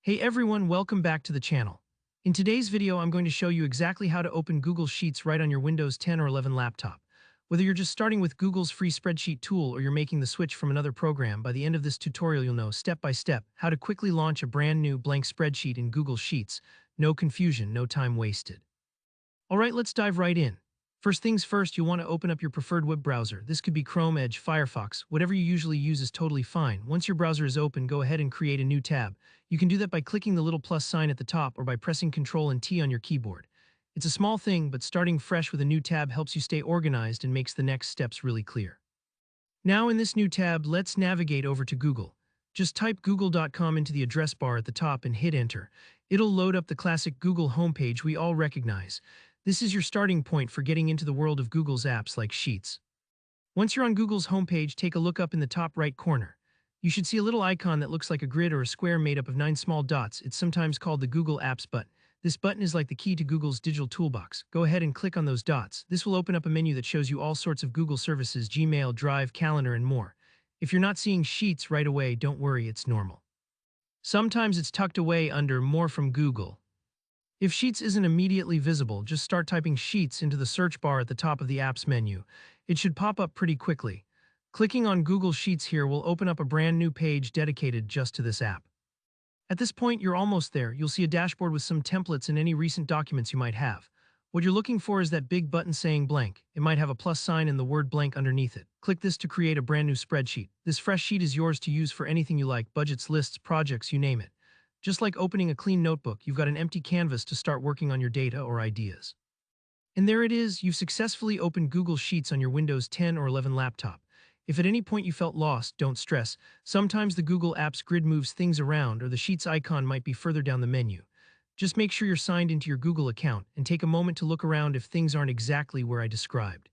Hey everyone, welcome back to the channel. In today's video, I'm going to show you exactly how to open Google Sheets right on your Windows 10 or 11 laptop. Whether you're just starting with Google's free spreadsheet tool or you're making the switch from another program, by the end of this tutorial you'll know step by step how to quickly launch a brand new blank spreadsheet in Google Sheets. No confusion, no time wasted. Alright, let's dive right in. First things first, you'll want to open up your preferred web browser. This could be Chrome, Edge, Firefox, whatever you usually use is totally fine. Once your browser is open, go ahead and create a new tab. You can do that by clicking the little plus sign at the top or by pressing Ctrl and T on your keyboard. It's a small thing, but starting fresh with a new tab helps you stay organized and makes the next steps really clear. Now in this new tab, let's navigate over to Google. Just type google.com into the address bar at the top and hit enter. It'll load up the classic Google homepage we all recognize. This is your starting point for getting into the world of Google's apps like Sheets. Once you're on Google's homepage, take a look up in the top right corner. You should see a little icon that looks like a grid or a square made up of 9 small dots. It's sometimes called the Google Apps button. This button is like the key to Google's digital toolbox. Go ahead and click on those dots. This will open up a menu that shows you all sorts of Google services, Gmail, Drive, Calendar, and more. If you're not seeing Sheets right away, don't worry, it's normal. Sometimes it's tucked away under More from Google. If Sheets isn't immediately visible, just start typing Sheets into the search bar at the top of the Apps menu. It should pop up pretty quickly. Clicking on Google Sheets here will open up a brand new page dedicated just to this app. At this point, you're almost there. You'll see a dashboard with some templates and any recent documents you might have. What you're looking for is that big button saying blank. It might have a plus sign and the word blank underneath it. Click this to create a brand new spreadsheet. This fresh sheet is yours to use for anything you like, budgets, lists, projects, you name it. Just like opening a clean notebook, you've got an empty canvas to start working on your data or ideas. And there it is, you've successfully opened Google Sheets on your Windows 10 or 11 laptop. If at any point you felt lost, don't stress. Sometimes the Google Apps grid moves things around or the Sheets icon might be further down the menu. Just make sure you're signed into your Google account and take a moment to look around if things aren't exactly where I described.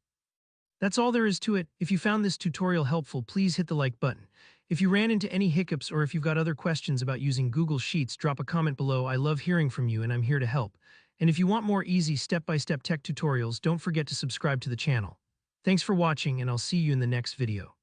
That's all there is to it. If you found this tutorial helpful, please hit the like button. If you ran into any hiccups or if you've got other questions about using Google Sheets, drop a comment below. I love hearing from you and I'm here to help. And if you want more easy step-by-step tech tutorials, don't forget to subscribe to the channel. Thanks for watching and I'll see you in the next video.